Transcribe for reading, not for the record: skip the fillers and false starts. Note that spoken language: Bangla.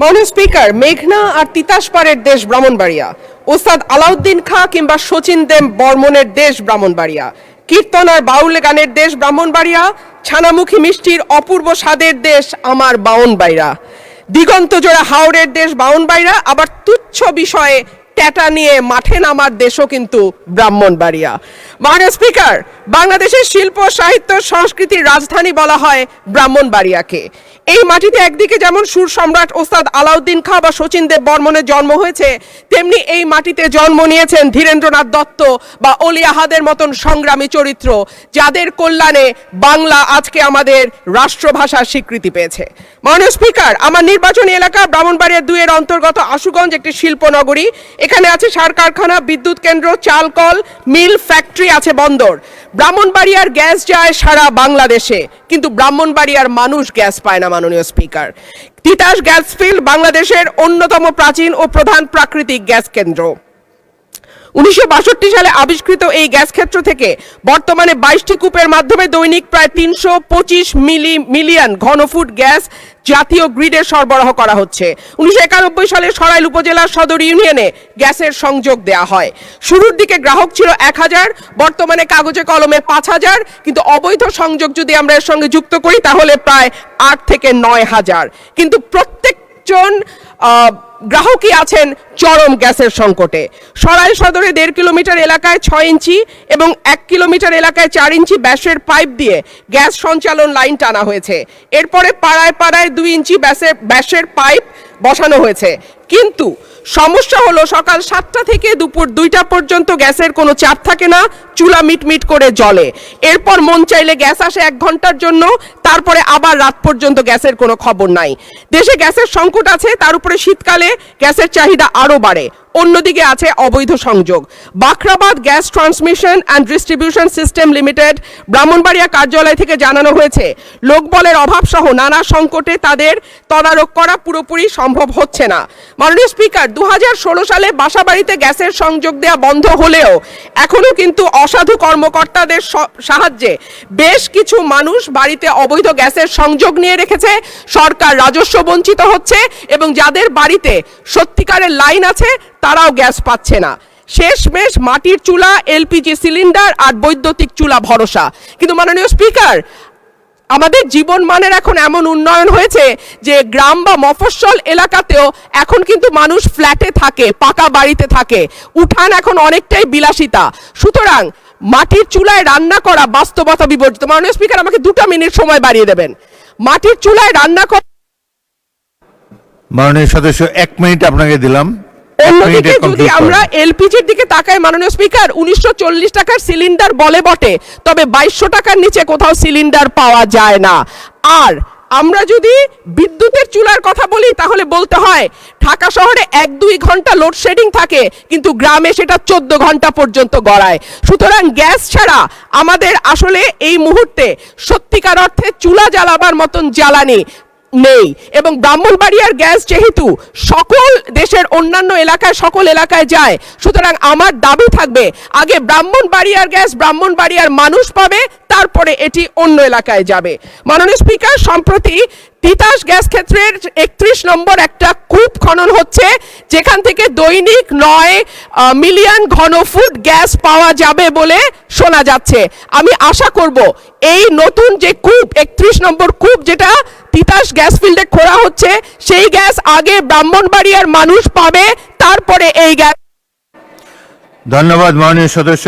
মাননীয় স্পিকার, মেঘনা আর তিতাস পাড়ের দেশ ব্রাহ্মণবাড়িয়া, ওস্তাদ আলাউদ্দিন খাঁ কিংবা শচীন দেব বর্মনের দেশ ব্রাহ্মণবাড়িয়া, কীর্তন আর বাউল গানের দেশ ব্রাহ্মণবাড়িয়া, ছানামুখী মিষ্টির অপূর্ব স্বাদের দেশ আমার বাউনবাড়িয়া, দিগন্ত জোড়া হাওড়ের দেশ বাউনবাড়িয়া, আবার তুচ্ছ বিষয়ে ট্যাটা নিয়ে মাঠে নামার দেশও কিন্তু ব্রাহ্মণবাড়িয়া। মাননীয় স্পিকার, বাংলাদেশের শিল্প সাহিত্য সংস্কৃতির রাজধানী বলা হয় ব্রাহ্মণবাড়িয়াকে। এই মাটিতে একদিকে যেমন সুর সম্রাট ওস্তাদ আলাউদ্দিন খাঁ বা শচীন দেব বর্মনের জন্ম হয়েছে, তেমনি এই মাটিতে জন্ম নিয়েছেন ধীরেন্দ্রনাথ দত্ত বা অলি আহাদের মতন সংগ্রামী চরিত্র, যাদের কল্যাণে বাংলা আজকে আমাদের রাষ্ট্রভাষার স্বীকৃতি পেয়েছে। মাননীয় স্পিকার, আমার নির্বাচনী এলাকা ব্রাহ্মণবাড়িয়া 2 এর অন্তর্গত আশুগঞ্জ একটি শিল্পনগরী। এখানে আছে সার কারখানা, বিদ্যুৎ কেন্দ্র, চাল কল, মিল, ফ্যাক্টরি, আছে বন্দর। ব্রাহ্মণবাড়িয়ার গ্যাস যায় সারা বাংলাদেশে, কিন্তু ব্রাহ্মণবাড়িয়ার মানুষ গ্যাস পায় না। মাননীয় স্পিকার, তিতাস গ্যাস ফিল্ড বাংলাদেশের অন্যতম প্রাচীন ও প্রধান প্রাকৃতিক গ্যাস কেন্দ্র। 1962 সালে আবিষ্কৃত এই গ্যাস ক্ষেত্র থেকে বর্তমানে 22টি কূপের মাধ্যমে দৈনিক প্রায় 325 মিলিয়ন ঘনফুট গ্যাস জাতীয় গ্রিডে সরবরাহ করা হচ্ছে। 1991 সালে সরাইল উপজেলার সদর ইউনিয়নে গ্যাসের সংযোগ দেওয়া হয়। শুরুর দিকে গ্রাহক ছিল 1000, বর্তমানে কাগজে কলমে 5000, কিন্তু অবৈধ সংযোগ যদি আমরা এর সঙ্গে যুক্ত করি তাহলে প্রায় 8 থেকে 9000। কিন্তু প্রত্যেকজন গ্রাহকই আছেন চরম গ্যাসের সংকটে। সরাইল সদরে 1.5 কিলোমিটার এলাকায় 6 ইঞ্চি এবং 1 কিলোমিটার এলাকায় 4 ইঞ্চি ব্যাসের পাইপ দিয়ে গ্যাস সঞ্চালন লাইন টানা হয়েছে। এরপরে পাড়ায় পাড়ায় 2 ইঞ্চি ব্যাসের পাইপ বসানো হয়েছে। কিন্তু সমস্যা হলো সকাল 7টা থেকে দুপুর 2টা পর্যন্ত গ্যাসের কোনো চাপ থাকে না, চুলা মিটমিট করে জ্বলে। এরপর মন চাইলে গ্যাস আসে 1 ঘন্টার জন্য, তারপরে আবার রাত পর্যন্ত গ্যাসের কোনো খবর নাই। দেশে গ্যাসের সংকট আছে, তার উপরে শীতকালে গ্যাসের চাহিদা আরও বাড়ে। অন্যদিকে আছে অবৈধ সংযোগ। Bakhrabad gas transmission and distribution system limited Brahmanbaria কার্যালয় থেকে জানানো হয়েছে, লোকবলের অভাব সহ নানা সংকটে তাদের তদারক করা পুরোপুরি সম্ভব হচ্ছে না। মাননীয় স্পিকার, 2016 সালে বাসাবাড়িতে গ্যাসের সংযোগ দেওয়া বন্ধ হলেও এখনও কিন্তু অসাধু কর্মকর্তাদের সাহায্যে বেশ কিছু মানুষ বাড়িতে অবৈধ গ্যাসের সংযোগ নিয়ে রেখেছে। সরকার রাজস্ব বঞ্চিত হচ্ছে এবং যাদের বাড়িতে সত্যিকারের লাইন আছে তারাও গ্যাস পাচ্ছে না। শেষমেশ মাটির চুলা, এলপিজি সিলিন্ডার আর বৈদ্যুতিক চুলা ভরসা। কিন্তু মাননীয় স্পিকার, আমাদের জীবন মানের এখন এমন উন্নয়ন হয়েছে যে গ্রাম বা মফস্বল এলাকাতেও এখন কিন্তু মানুষ ফ্ল্যাটে থাকে, পাকা বাড়িতে থাকে, উঠান এখন অনেকটাই বিলাসিতা। সুতরাং মাটির চুলায় রান্না করা বাস্তবতা বিবর্জিত। মাননীয় স্পিকার, আমাকে 2টা মিনিট সময় বাড়িয়ে দেবেন। মাটির চুলায় রান্না করা, মাননীয় সদস্য 1 মিনিট আপনাকে দিলাম। অন্যদিকে যদি আমরা এলপিজির দিকে তাকাই মাননীয় স্পিকার, 1940 টাকার সিলিন্ডার বলে বটে, তবে 2200 টাকার নিচে কোথাও সিলিন্ডার পাওয়া যায় না। আর আমরা যদি বিদ্যুতের চুলার কথা বলি তাহলে বলতে হয় ঢাকা শহরে 1-2 ঘন্টা লোডশেডিং থাকে, কিন্তু গ্রামে সেটা 14 ঘন্টা পর্যন্ত গড়ায়। সুতরাং গ্যাস ছাড়া আমাদের আসলে এই মুহূর্তে সত্যিকার অর্থে চুলা জ্বালাবার মতন জ্বালানি নেই। এবং ব্রাহ্মণবাড়িয়ার গ্যাস যেহেতু সকল দেশের অন্যান্য এলাকায় সকল এলাকায় যায়, সুতরাং আমার দাবি থাকবে আগে ব্রাহ্মণবাড়িয়ার গ্যাস ব্রাহ্মণবাড়িয়ার মানুষ পাবে, তারপরে এটি অন্য এলাকায় যাবে। মাননীয় স্পিকার, সম্প্রতি তিতাস গ্যাস ক্ষেত্রের 31 নম্বর একটা কূপ খনন হচ্ছে, যেখান থেকে দৈনিক 9 মিলিয়ন ঘনফুট গ্যাস পাওয়া যাবে বলে শোনা যাচ্ছে। আমি আশা করব এই নতুন যে কূপ 31 নম্বর কূপ যেটা তিতাস গ্যাস ফিল্ডে খোঁড়া হচ্ছে, সেই গ্যাস আগে ব্রাহ্মণবাড়িয়ার মানুষ পাবে, তারপরে এই গ্যাস। ধন্যবাদ মাননীয় সদস্য।